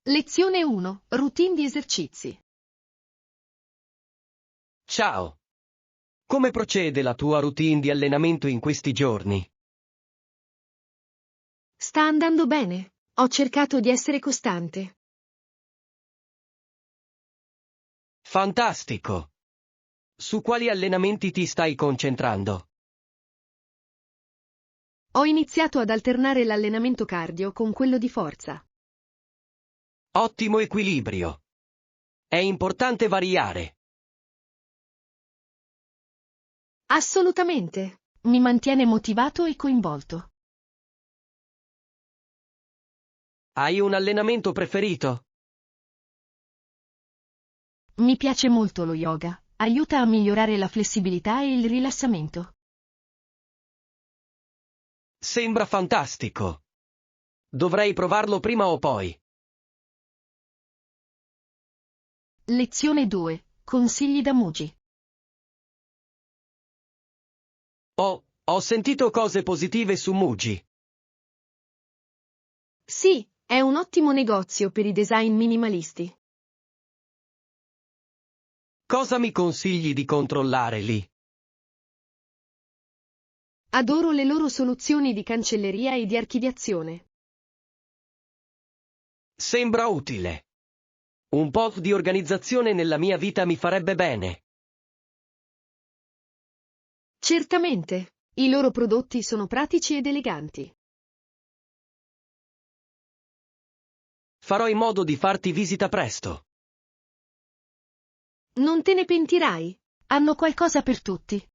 Lezione 1. Routine di esercizi. Ciao. Come procede la tua routine di allenamento in questi giorni? Sta andando bene. Ho cercato di essere costante. Fantastico. Su quali allenamenti ti stai concentrando? Ho iniziato ad alternare l'allenamento cardio con quello di forza. Ottimo equilibrio. È importante variare. Assolutamente. Mi mantiene motivato e coinvolto. Hai un allenamento preferito? Mi piace molto lo yoga. Aiuta a migliorare la flessibilità e il rilassamento. Sembra fantastico. Dovrei provarlo prima o poi. Lezione 2. Consigli da Muji. Ho sentito cose positive su Muji. Sì, è un ottimo negozio per i design minimalisti. Cosa mi consigli di controllare lì? Adoro le loro soluzioni di cancelleria e di archiviazione. Sembra utile. Un po' di organizzazione nella mia vita mi farebbe bene. Certamente, i loro prodotti sono pratici ed eleganti. Farò in modo di farti visita presto. Non te ne pentirai. Hanno qualcosa per tutti.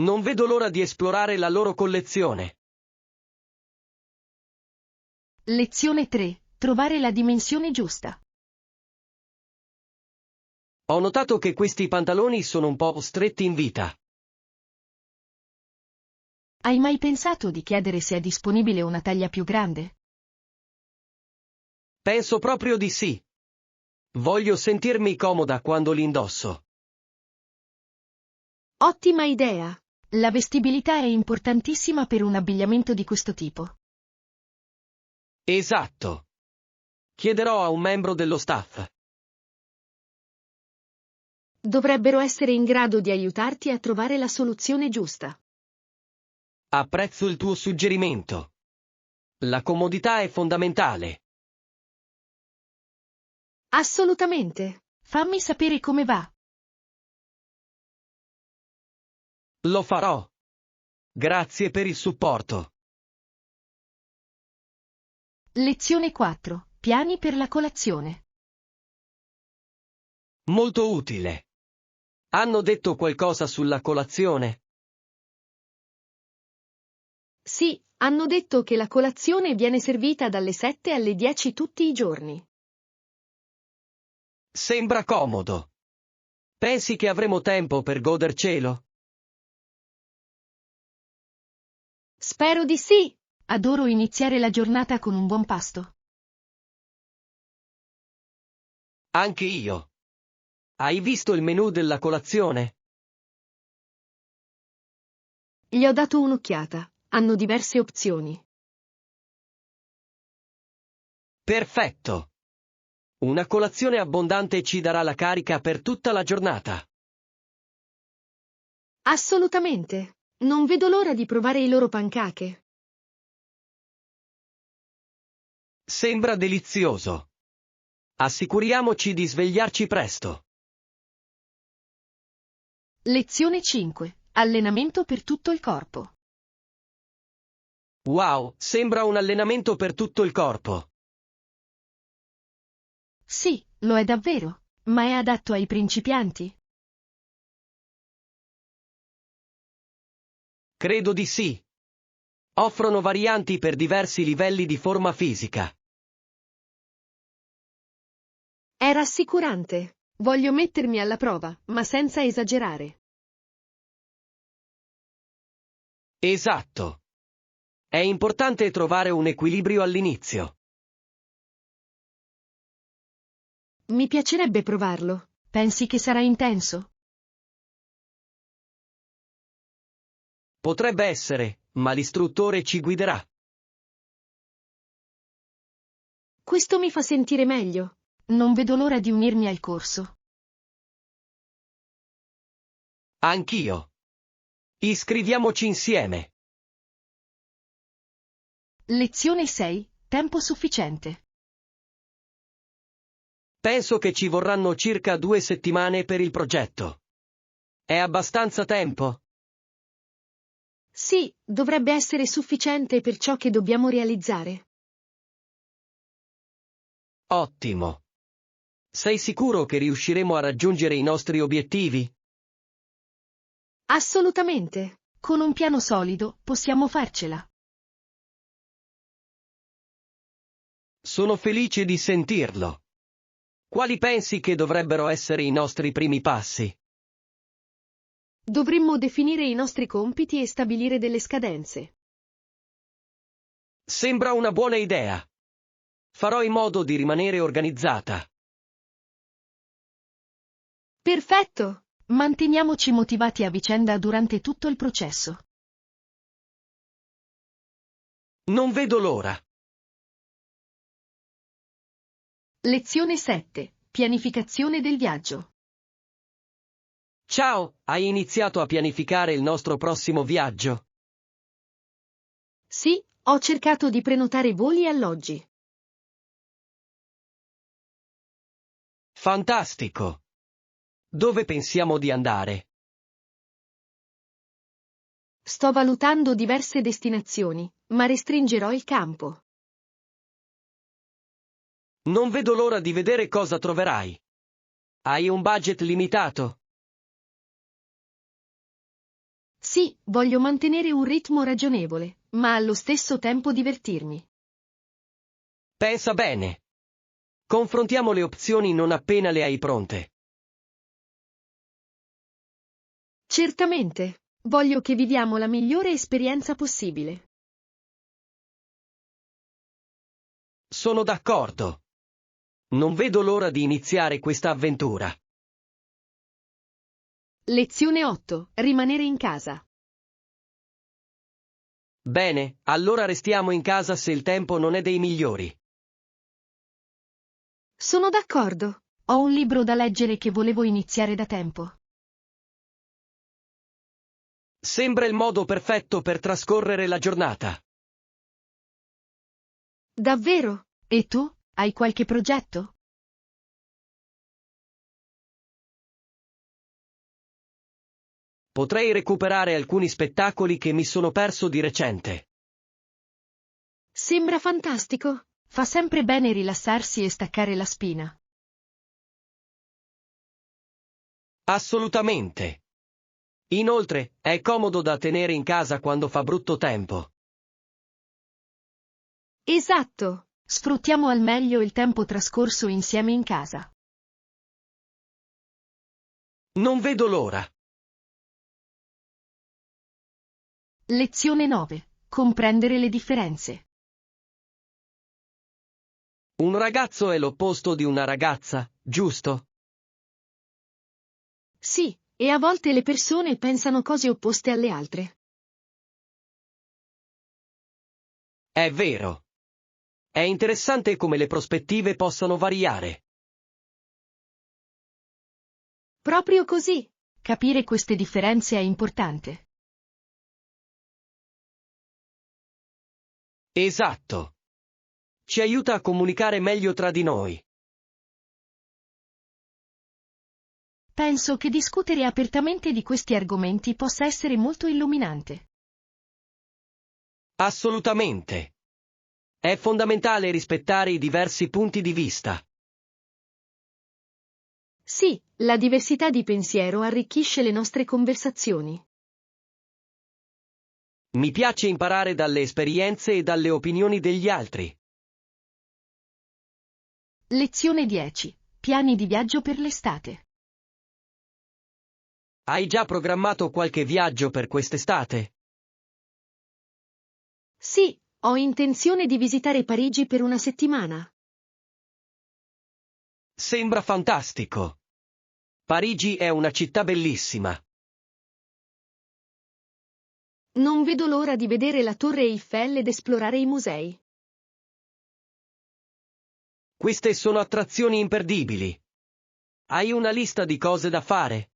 Non vedo l'ora di esplorare la loro collezione. Lezione 3. Trovare la dimensione giusta. Ho notato che questi pantaloni sono un po' stretti in vita. Hai mai pensato di chiedere se è disponibile una taglia più grande? Penso proprio di sì. Voglio sentirmi comoda quando li indosso. Ottima idea. La vestibilità è importantissima per un abbigliamento di questo tipo. Esatto. Chiederò a un membro dello staff. Dovrebbero essere in grado di aiutarti a trovare la soluzione giusta. Apprezzo il tuo suggerimento. La comodità è fondamentale. Assolutamente. Fammi sapere come va. Lo farò. Grazie per il supporto. Lezione 4. Piani per la colazione. Molto utile. Hanno detto qualcosa sulla colazione? Sì, hanno detto che la colazione viene servita dalle 7 alle 10 tutti i giorni. Sembra comodo. Pensi che avremo tempo per godercelo? Spero di sì. Adoro iniziare la giornata con un buon pasto. Anche io. Hai visto il menù della colazione? Gli ho dato un'occhiata. Hanno diverse opzioni. Perfetto. Una colazione abbondante ci darà la carica per tutta la giornata. Assolutamente. Non vedo l'ora di provare i loro pancake. Sembra delizioso. Assicuriamoci di svegliarci presto. Lezione 5. Allenamento per tutto il corpo. Wow, sembra un allenamento per tutto il corpo. Sì, lo è davvero. Ma è adatto ai principianti? Credo di sì. Offrono varianti per diversi livelli di forma fisica. È rassicurante. Voglio mettermi alla prova, ma senza esagerare. Esatto. È importante trovare un equilibrio all'inizio. Mi piacerebbe provarlo. Pensi che sarà intenso? Potrebbe essere, ma l'istruttore ci guiderà. Questo mi fa sentire meglio. Non vedo l'ora di unirmi al corso. Anch'io. Iscriviamoci insieme. Lezione 6. Tempo sufficiente. Penso che ci vorranno circa 2 settimane per il progetto. È abbastanza tempo? Sì, dovrebbe essere sufficiente per ciò che dobbiamo realizzare. Ottimo. Sei sicuro che riusciremo a raggiungere i nostri obiettivi? Assolutamente. Con un piano solido possiamo farcela. Sono felice di sentirlo. Quali pensi che dovrebbero essere i nostri primi passi? Dovremmo definire i nostri compiti e stabilire delle scadenze. Sembra una buona idea. Farò in modo di rimanere organizzata. Perfetto! Manteniamoci motivati a vicenda durante tutto il processo. Non vedo l'ora. Lezione 7. Pianificazione del viaggio. Ciao, hai iniziato a pianificare il nostro prossimo viaggio? Sì, ho cercato di prenotare voli e alloggi. Fantastico. Dove pensiamo di andare? Sto valutando diverse destinazioni, ma restringerò il campo. Non vedo l'ora di vedere cosa troverai. Hai un budget limitato? Sì, voglio mantenere un ritmo ragionevole, ma allo stesso tempo divertirmi. Pensa bene. Confrontiamo le opzioni non appena le hai pronte. Certamente, voglio che viviamo la migliore esperienza possibile. Sono d'accordo. Non vedo l'ora di iniziare questa avventura. Lezione 8. Rimanere in casa. Bene, allora restiamo in casa se il tempo non è dei migliori. Sono d'accordo. Ho un libro da leggere che volevo iniziare da tempo. Sembra il modo perfetto per trascorrere la giornata. Davvero? E tu? Hai qualche progetto? Potrei recuperare alcuni spettacoli che mi sono perso di recente. Sembra fantastico. Fa sempre bene rilassarsi e staccare la spina. Assolutamente. Inoltre, è comodo da tenere in casa quando fa brutto tempo. Esatto. Sfruttiamo al meglio il tempo trascorso insieme in casa. Non vedo l'ora. Lezione 9. Comprendere le differenze. Un ragazzo è l'opposto di una ragazza, giusto? Sì, e a volte le persone pensano cose opposte alle altre. È vero. È interessante come le prospettive possano variare. Proprio così. Capire queste differenze è importante. Esatto. Ci aiuta a comunicare meglio tra di noi. Penso che discutere apertamente di questi argomenti possa essere molto illuminante. Assolutamente. È fondamentale rispettare i diversi punti di vista. Sì, la diversità di pensiero arricchisce le nostre conversazioni. Mi piace imparare dalle esperienze e dalle opinioni degli altri. Lezione 10. Piani di viaggio per l'estate. Hai già programmato qualche viaggio per quest'estate? Sì, ho intenzione di visitare Parigi per una settimana. Sembra fantastico. Parigi è una città bellissima. Non vedo l'ora di vedere la Torre Eiffel ed esplorare i musei. Queste sono attrazioni imperdibili. Hai una lista di cose da fare?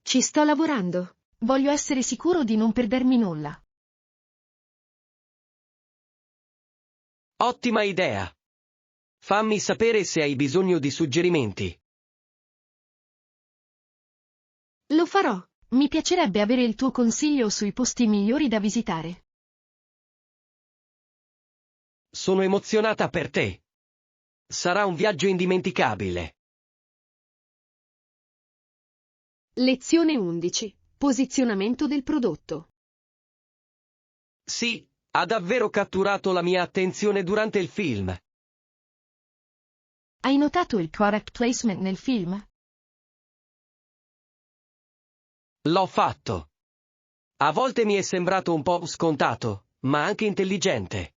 Ci sto lavorando. Voglio essere sicuro di non perdermi nulla. Ottima idea. Fammi sapere se hai bisogno di suggerimenti. Lo farò. Mi piacerebbe avere il tuo consiglio sui posti migliori da visitare. Sono emozionata per te. Sarà un viaggio indimenticabile. Lezione 11. Posizionamento del prodotto. Sì, ha davvero catturato la mia attenzione durante il film. Hai notato il product placement nel film? L'ho fatto. A volte mi è sembrato un po' scontato, ma anche intelligente.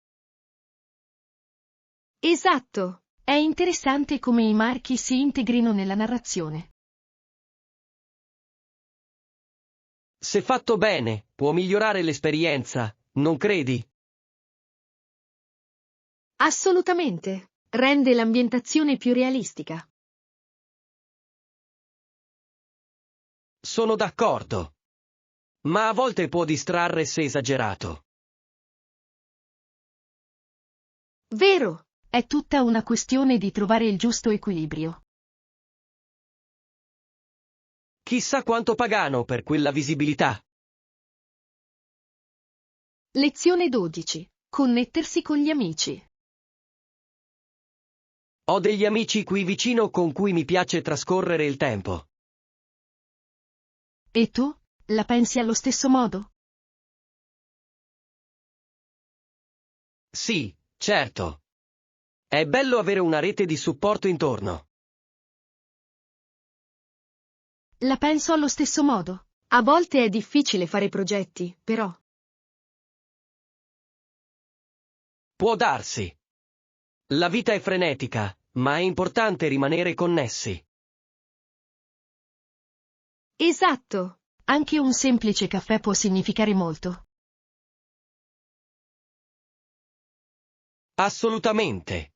Esatto. È interessante come i marchi si integrino nella narrazione. Se fatto bene, può migliorare l'esperienza, non credi? Assolutamente. Rende l'ambientazione più realistica. Sono d'accordo. Ma a volte può distrarre se esagerato. Vero. È tutta una questione di trovare il giusto equilibrio. Chissà quanto pagano per quella visibilità. Lezione 12. Connettersi con gli amici. Ho degli amici qui vicino con cui mi piace trascorrere il tempo. E tu? La pensi allo stesso modo? Sì, certo. È bello avere una rete di supporto intorno. La penso allo stesso modo. A volte è difficile fare progetti, però. Può darsi. La vita è frenetica, ma è importante rimanere connessi. Esatto. Anche un semplice caffè può significare molto. Assolutamente.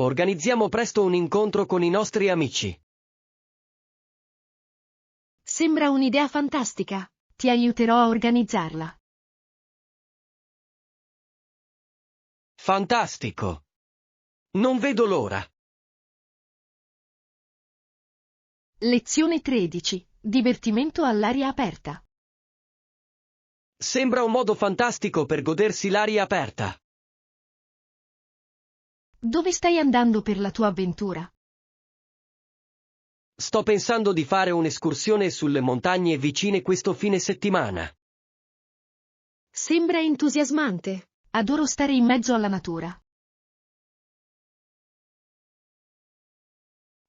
Organizziamo presto un incontro con i nostri amici. Sembra un'idea fantastica. Ti aiuterò a organizzarla. Fantastico. Non vedo l'ora. Lezione 13. Divertimento all'aria aperta. Sembra un modo fantastico per godersi l'aria aperta. Dove stai andando per la tua avventura? Sto pensando di fare un'escursione sulle montagne vicine questo fine settimana. Sembra entusiasmante. Adoro stare in mezzo alla natura.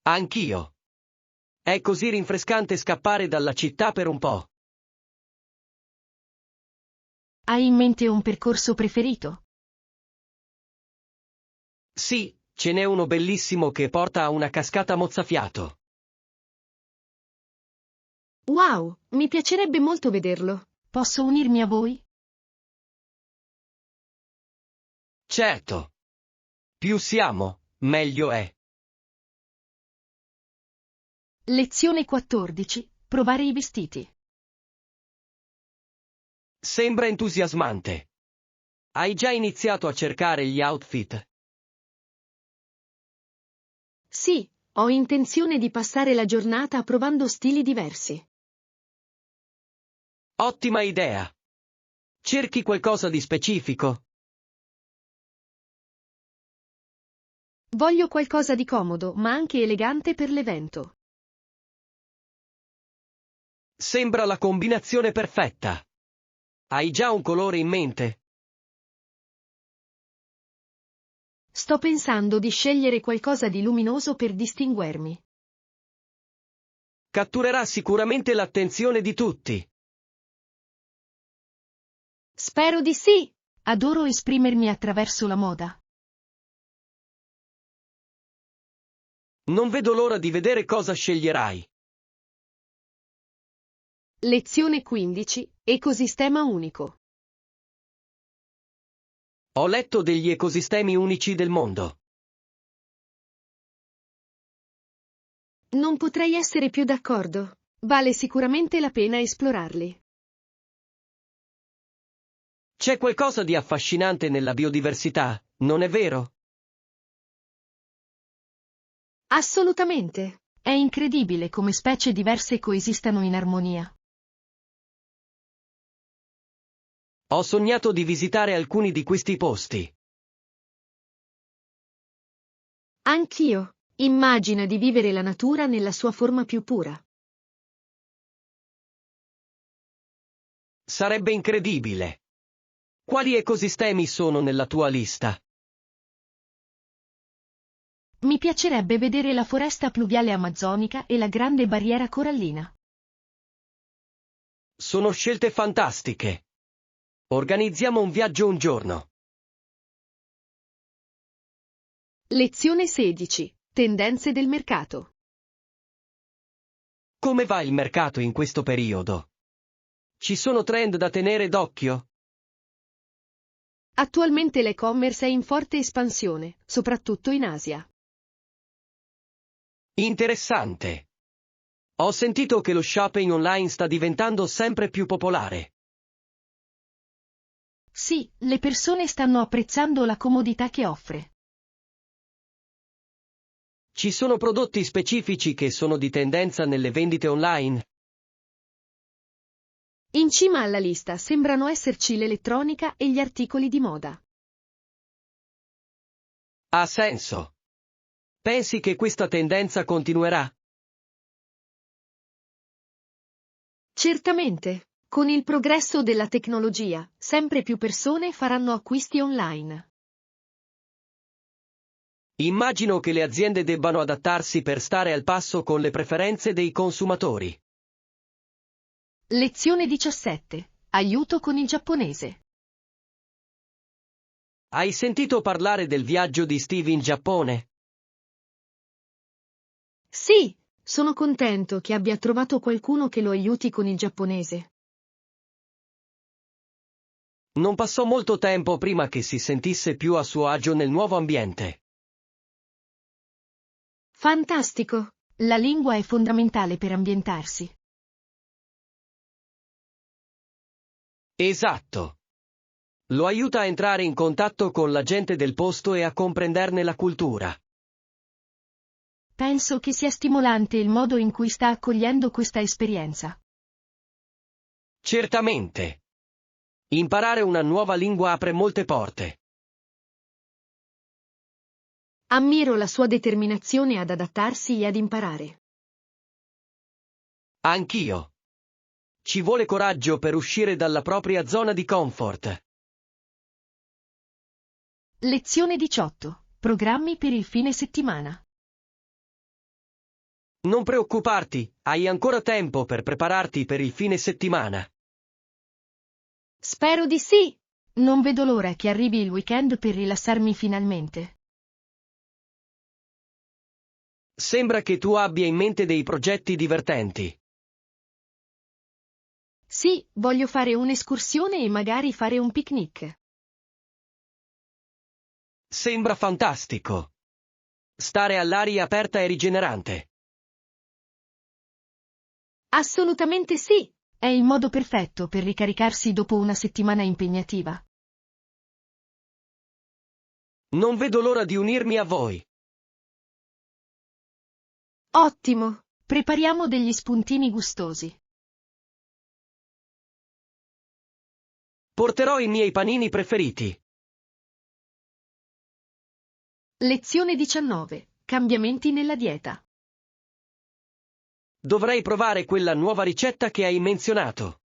Anch'io. È così rinfrescante scappare dalla città per un po'. Hai in mente un percorso preferito? Sì, ce n'è uno bellissimo che porta a una cascata mozzafiato. Wow, mi piacerebbe molto vederlo. Posso unirmi a voi? Certo. Più siamo, meglio è. Lezione 14. Provare i vestiti. Sembra entusiasmante. Hai già iniziato a cercare gli outfit? Sì, ho intenzione di passare la giornata provando stili diversi. Ottima idea. Cerchi qualcosa di specifico? Voglio qualcosa di comodo, ma anche elegante per l'evento. Sembra la combinazione perfetta. Hai già un colore in mente? Sto pensando di scegliere qualcosa di luminoso per distinguermi. Catturerà sicuramente l'attenzione di tutti. Spero di sì! Adoro esprimermi attraverso la moda. Non vedo l'ora di vedere cosa sceglierai. Lezione 15. Ecosistema unico. Ho letto degli ecosistemi unici del mondo. Non potrei essere più d'accordo. Vale sicuramente la pena esplorarli. C'è qualcosa di affascinante nella biodiversità, non è vero? Assolutamente. È incredibile come specie diverse coesistano in armonia. Ho sognato di visitare alcuni di questi posti. Anch'io. Immagina di vivere la natura nella sua forma più pura. Sarebbe incredibile. Quali ecosistemi sono nella tua lista? Mi piacerebbe vedere la foresta pluviale amazzonica e la grande barriera corallina. Sono scelte fantastiche. Organizziamo un viaggio un giorno. Lezione 16. Tendenze del mercato. Come va il mercato in questo periodo? Ci sono trend da tenere d'occhio? Attualmente l'e-commerce è in forte espansione, soprattutto in Asia. Interessante. Ho sentito che lo shopping online sta diventando sempre più popolare. Sì, le persone stanno apprezzando la comodità che offre. Ci sono prodotti specifici che sono di tendenza nelle vendite online? In cima alla lista sembrano esserci l'elettronica e gli articoli di moda. Ha senso. Pensi che questa tendenza continuerà? Certamente, con il progresso della tecnologia, sempre più persone faranno acquisti online. Immagino che le aziende debbano adattarsi per stare al passo con le preferenze dei consumatori. Lezione 17. Aiuto con il giapponese. Hai sentito parlare del viaggio di Steve in Giappone? Sì, sono contento che abbia trovato qualcuno che lo aiuti con il giapponese. Non passò molto tempo prima che si sentisse più a suo agio nel nuovo ambiente. Fantastico! La lingua è fondamentale per ambientarsi. Esatto. Lo aiuta a entrare in contatto con la gente del posto e a comprenderne la cultura. Penso che sia stimolante il modo in cui sta accogliendo questa esperienza. Certamente. Imparare una nuova lingua apre molte porte. Ammiro la sua determinazione ad adattarsi e ad imparare. Anch'io. Ci vuole coraggio per uscire dalla propria zona di comfort. Lezione 18. Programmi per il fine settimana. Non preoccuparti, hai ancora tempo per prepararti per il fine settimana. Spero di sì! Non vedo l'ora che arrivi il weekend per rilassarmi finalmente. Sembra che tu abbia in mente dei progetti divertenti. Sì, voglio fare un'escursione e magari fare un picnic. Sembra fantastico. Stare all'aria aperta è rigenerante. Assolutamente sì! È il modo perfetto per ricaricarsi dopo una settimana impegnativa. Non vedo l'ora di unirmi a voi. Ottimo! Prepariamo degli spuntini gustosi. Porterò i miei panini preferiti. Lezione 19. Cambiamenti nella dieta. Dovrei provare quella nuova ricetta che hai menzionato.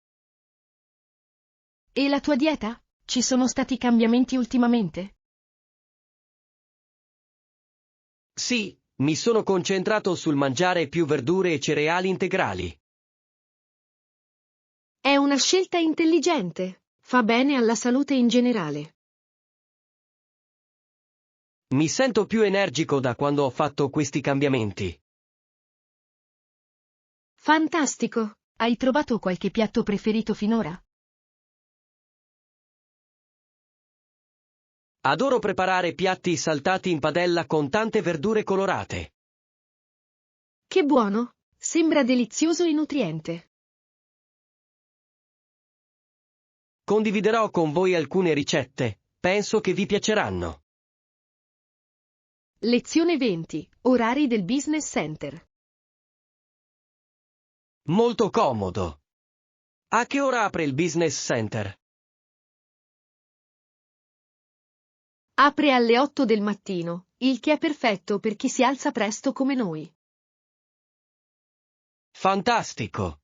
E la tua dieta? Ci sono stati cambiamenti ultimamente? Sì, mi sono concentrato sul mangiare più verdure e cereali integrali. È una scelta intelligente. Fa bene alla salute in generale. Mi sento più energico da quando ho fatto questi cambiamenti. Fantastico! Hai trovato qualche piatto preferito finora? Adoro preparare piatti saltati in padella con tante verdure colorate. Che buono! Sembra delizioso e nutriente. Condividerò con voi alcune ricette, penso che vi piaceranno. Lezione 20. Orari del Business Center. Molto comodo. A che ora apre il Business Center? Apre alle 8 del mattino, il che è perfetto per chi si alza presto come noi. Fantastico.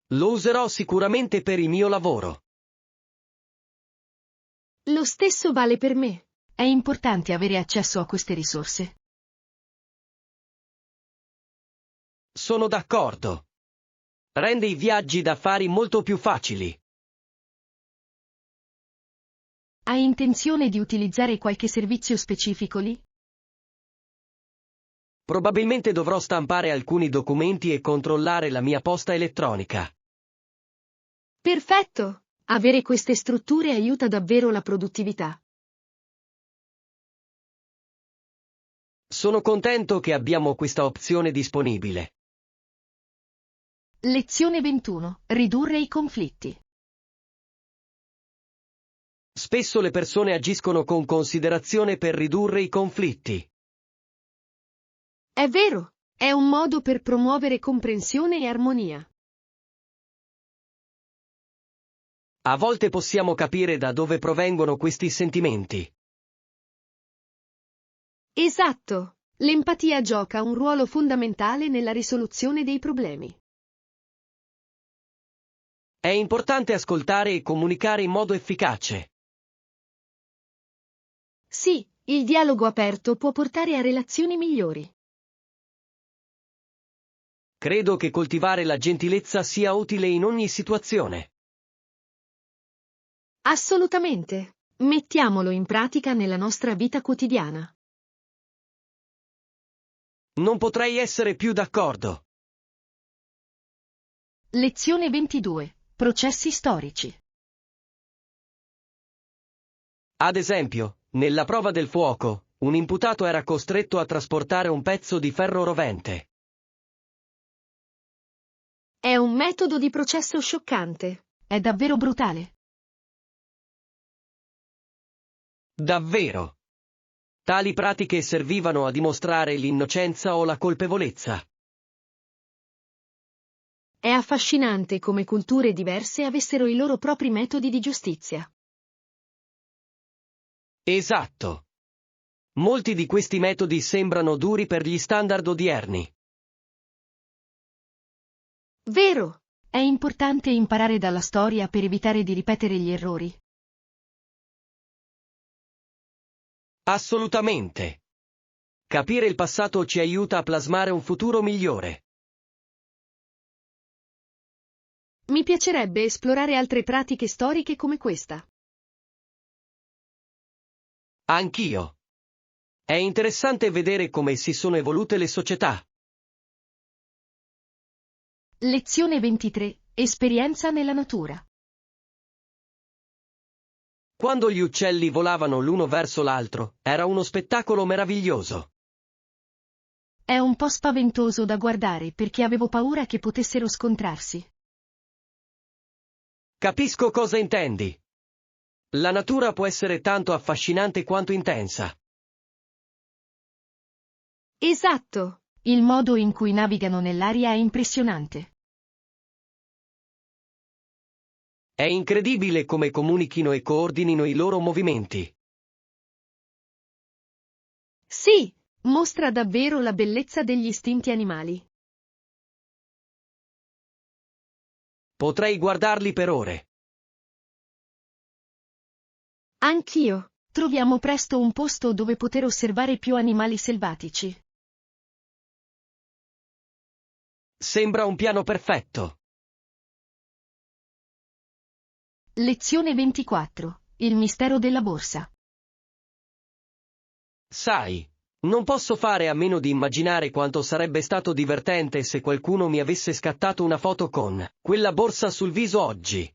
Lo userò sicuramente per il mio lavoro. Lo stesso vale per me. È importante avere accesso a queste risorse. Sono d'accordo. Rende i viaggi d'affari molto più facili. Hai intenzione di utilizzare qualche servizio specifico lì? Probabilmente dovrò stampare alcuni documenti e controllare la mia posta elettronica. Perfetto! Avere queste strutture aiuta davvero la produttività. Sono contento che abbiamo questa opzione disponibile. Lezione 21. Ridurre i conflitti. Spesso le persone agiscono con considerazione per ridurre i conflitti. È vero, è un modo per promuovere comprensione e armonia. A volte possiamo capire da dove provengono questi sentimenti. Esatto, l'empatia gioca un ruolo fondamentale nella risoluzione dei problemi. È importante ascoltare e comunicare in modo efficace. Sì, il dialogo aperto può portare a relazioni migliori. Credo che coltivare la gentilezza sia utile in ogni situazione. Assolutamente. Mettiamolo in pratica nella nostra vita quotidiana. Non potrei essere più d'accordo. Lezione 22. Processi storici. Ad esempio, nella prova del fuoco, un imputato era costretto a trasportare un pezzo di ferro rovente. È un metodo di processo scioccante. È davvero brutale. Davvero. Tali pratiche servivano a dimostrare l'innocenza o la colpevolezza. È affascinante come culture diverse avessero i loro propri metodi di giustizia. Esatto. Molti di questi metodi sembrano duri per gli standard odierni. Vero, è importante imparare dalla storia per evitare di ripetere gli errori. Assolutamente. Capire il passato ci aiuta a plasmare un futuro migliore. Mi piacerebbe esplorare altre pratiche storiche come questa. Anch'io. È interessante vedere come si sono evolute le società. Lezione 23. Esperienza nella natura. Quando gli uccelli volavano l'uno verso l'altro, era uno spettacolo meraviglioso. È un po' spaventoso da guardare perché avevo paura che potessero scontrarsi. Capisco cosa intendi. La natura può essere tanto affascinante quanto intensa. Esatto, il modo in cui navigano nell'aria è impressionante. È incredibile come comunichino e coordinino i loro movimenti. Sì, mostra davvero la bellezza degli istinti animali. Potrei guardarli per ore. Anch'io. Troviamo presto un posto dove poter osservare più animali selvatici. Sembra un piano perfetto. Lezione 24. Il mistero della borsa. Sai, non posso fare a meno di immaginare quanto sarebbe stato divertente se qualcuno mi avesse scattato una foto con quella borsa sul viso oggi.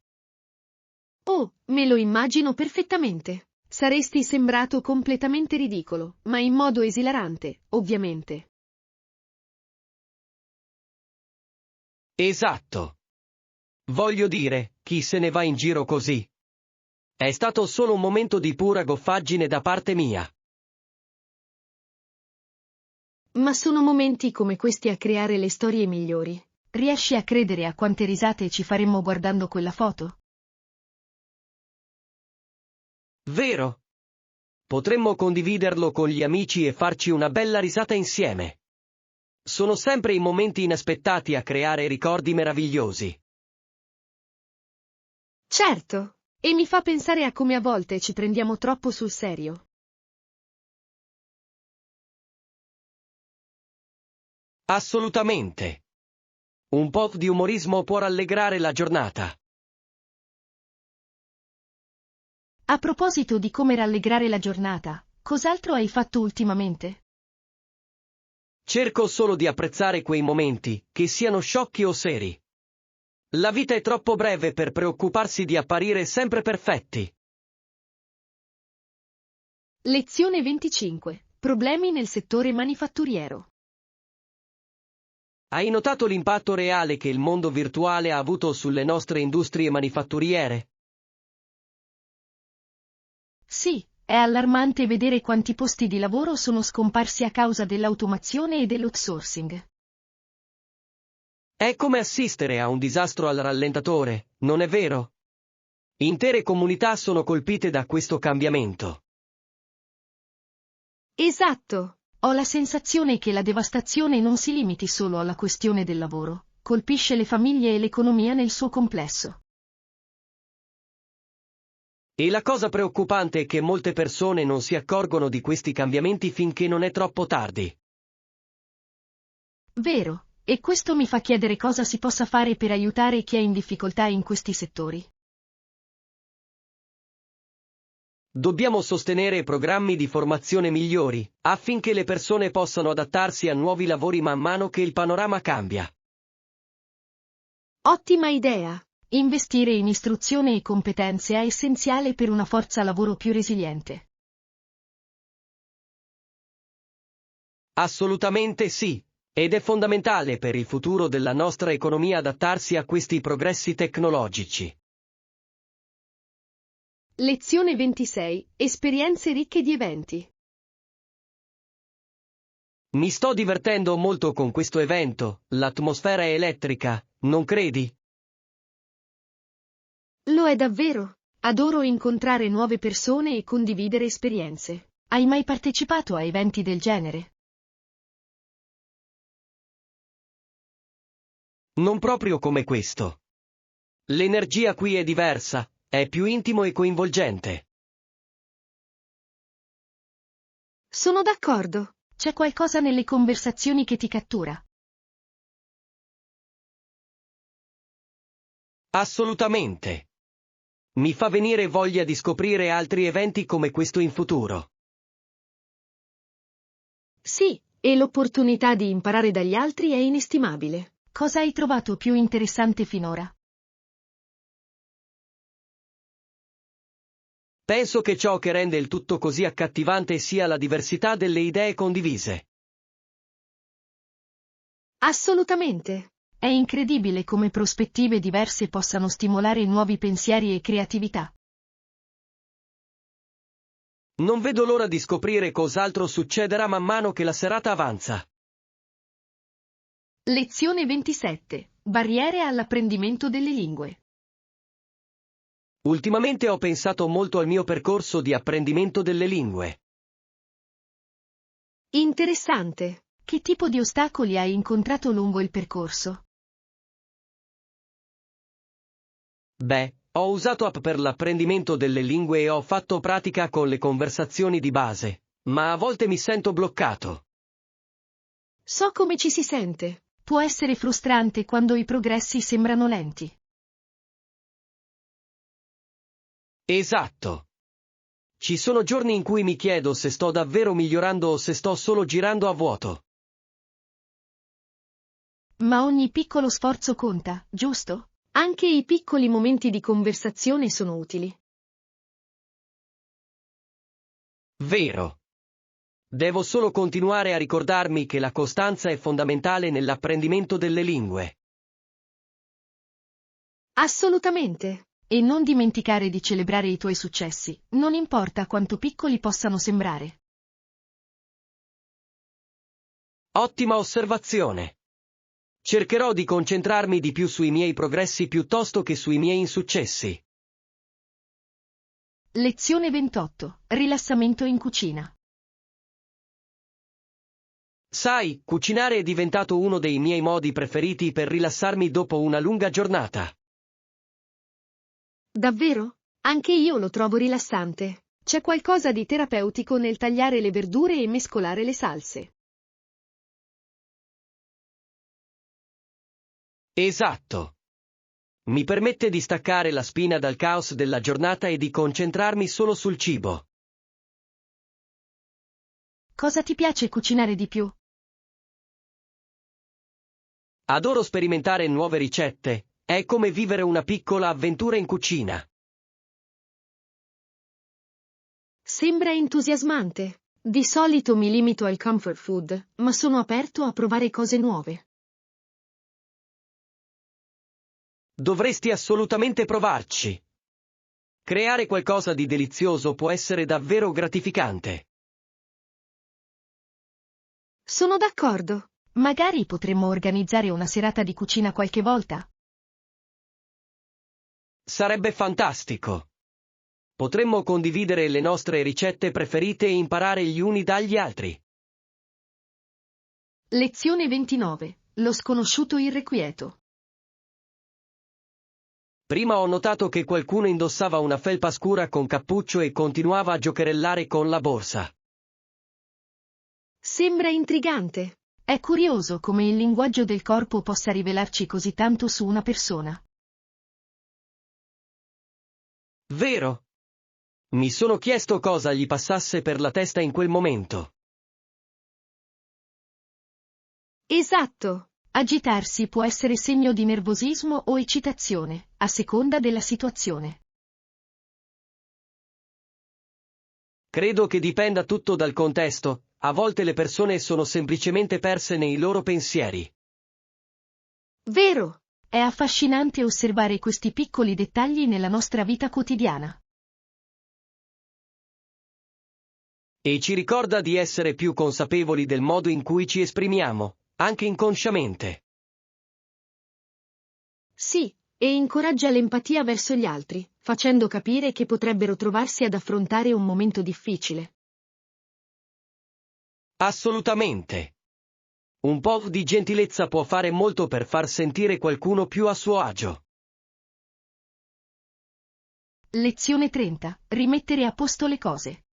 Oh, me lo immagino perfettamente. Saresti sembrato completamente ridicolo, ma in modo esilarante, ovviamente. Esatto. Voglio dire, chi se ne va in giro così? È stato solo un momento di pura goffaggine da parte mia. Ma sono momenti come questi a creare le storie migliori. Riesci a credere a quante risate ci faremmo guardando quella foto? Vero? Potremmo condividerlo con gli amici e farci una bella risata insieme. Sono sempre i momenti inaspettati a creare ricordi meravigliosi. Certo, e mi fa pensare a come a volte ci prendiamo troppo sul serio. Assolutamente. Un po' di umorismo può rallegrare la giornata. A proposito di come rallegrare la giornata, cos'altro hai fatto ultimamente? Cerco solo di apprezzare quei momenti, che siano sciocchi o seri. La vita è troppo breve per preoccuparsi di apparire sempre perfetti. Lezione 25. Problemi nel settore manifatturiero. Hai notato l'impatto reale che il mondo virtuale ha avuto sulle nostre industrie manifatturiere? Sì, è allarmante vedere quanti posti di lavoro sono scomparsi a causa dell'automazione e dell'outsourcing. È come assistere a un disastro al rallentatore, non è vero? Intere comunità sono colpite da questo cambiamento. Esatto. Ho la sensazione che la devastazione non si limiti solo alla questione del lavoro, colpisce le famiglie e l'economia nel suo complesso. E la cosa preoccupante è che molte persone non si accorgono di questi cambiamenti finché non è troppo tardi. Vero, e questo mi fa chiedere cosa si possa fare per aiutare chi è in difficoltà in questi settori. Dobbiamo sostenere programmi di formazione migliori, affinché le persone possano adattarsi a nuovi lavori man mano che il panorama cambia. Ottima idea! Investire in istruzione e competenze è essenziale per una forza lavoro più resiliente. Assolutamente sì, ed è fondamentale per il futuro della nostra economia adattarsi a questi progressi tecnologici. Lezione 26. Esperienze ricche di eventi. Mi sto divertendo molto con questo evento, l'atmosfera è elettrica, non credi? Lo è davvero. Adoro incontrare nuove persone e condividere esperienze. Hai mai partecipato a eventi del genere? Non proprio come questo. L'energia qui è diversa, è più intimo e coinvolgente. Sono d'accordo. C'è qualcosa nelle conversazioni che ti cattura. Assolutamente. Mi fa venire voglia di scoprire altri eventi come questo in futuro. Sì, e l'opportunità di imparare dagli altri è inestimabile. Cosa hai trovato più interessante finora? Penso che ciò che rende il tutto così accattivante sia la diversità delle idee condivise. Assolutamente. È incredibile come prospettive diverse possano stimolare nuovi pensieri e creatività. Non vedo l'ora di scoprire cos'altro succederà man mano che la serata avanza. Lezione 27. Barriere all'apprendimento delle lingue. Ultimamente ho pensato molto al mio percorso di apprendimento delle lingue. Interessante. Che tipo di ostacoli hai incontrato lungo il percorso? Beh, ho usato app per l'apprendimento delle lingue e ho fatto pratica con le conversazioni di base, ma a volte mi sento bloccato. So come ci si sente. Può essere frustrante quando i progressi sembrano lenti. Esatto. Ci sono giorni in cui mi chiedo se sto davvero migliorando o se sto solo girando a vuoto. Ma ogni piccolo sforzo conta, giusto? Anche i piccoli momenti di conversazione sono utili. Vero. Devo solo continuare a ricordarmi che la costanza è fondamentale nell'apprendimento delle lingue. Assolutamente. E non dimenticare di celebrare i tuoi successi, non importa quanto piccoli possano sembrare. Ottima osservazione. Cercherò di concentrarmi di più sui miei progressi piuttosto che sui miei insuccessi. Lezione 28. Rilassamento in cucina. Sai, cucinare è diventato uno dei miei modi preferiti per rilassarmi dopo una lunga giornata. Davvero? Anche io lo trovo rilassante. C'è qualcosa di terapeutico nel tagliare le verdure e mescolare le salse. Esatto. Mi permette di staccare la spina dal caos della giornata e di concentrarmi solo sul cibo. Cosa ti piace cucinare di più? Adoro sperimentare nuove ricette, è come vivere una piccola avventura in cucina. Sembra entusiasmante. Di solito mi limito al comfort food, ma sono aperto a provare cose nuove. Dovresti assolutamente provarci. Creare qualcosa di delizioso può essere davvero gratificante. Sono d'accordo. Magari potremmo organizzare una serata di cucina qualche volta. Sarebbe fantastico. Potremmo condividere le nostre ricette preferite e imparare gli uni dagli altri. Lezione 29. Lo sconosciuto irrequieto. Prima ho notato che qualcuno indossava una felpa scura con cappuccio e continuava a giocherellare con la borsa. Sembra intrigante. È curioso come il linguaggio del corpo possa rivelarci così tanto su una persona. Vero? Mi sono chiesto cosa gli passasse per la testa in quel momento. Esatto. Agitarsi può essere segno di nervosismo o eccitazione, a seconda della situazione. Credo che dipenda tutto dal contesto, a volte le persone sono semplicemente perse nei loro pensieri. Vero. È affascinante osservare questi piccoli dettagli nella nostra vita quotidiana. E ci ricorda di essere più consapevoli del modo in cui ci esprimiamo, anche inconsciamente. Sì, e incoraggia l'empatia verso gli altri, facendo capire che potrebbero trovarsi ad affrontare un momento difficile. Assolutamente. Un po' di gentilezza può fare molto per far sentire qualcuno più a suo agio. Lezione 30. Rimettere a posto le cose.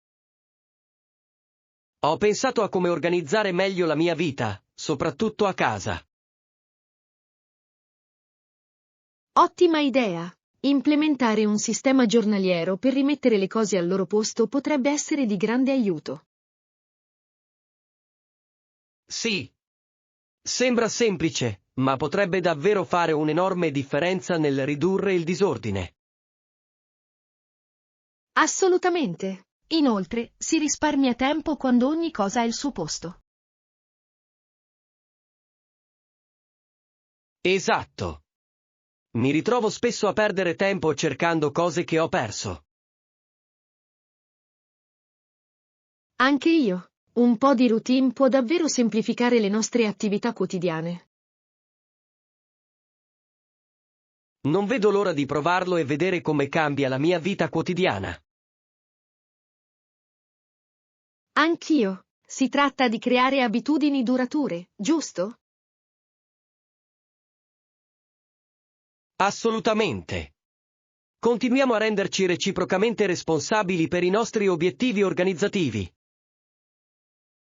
Ho pensato a come organizzare meglio la mia vita, soprattutto a casa. Ottima idea! Implementare un sistema giornaliero per rimettere le cose al loro posto potrebbe essere di grande aiuto. Sì. Sembra semplice, ma potrebbe davvero fare un'enorme differenza nel ridurre il disordine. Assolutamente! Inoltre, si risparmia tempo quando ogni cosa ha il suo posto. Esatto. Mi ritrovo spesso a perdere tempo cercando cose che ho perso. Anche io. Un po' di routine può davvero semplificare le nostre attività quotidiane. Non vedo l'ora di provarlo e vedere come cambia la mia vita quotidiana. Anch'io. Si tratta di creare abitudini durature, giusto? Assolutamente. Continuiamo a renderci reciprocamente responsabili per i nostri obiettivi organizzativi.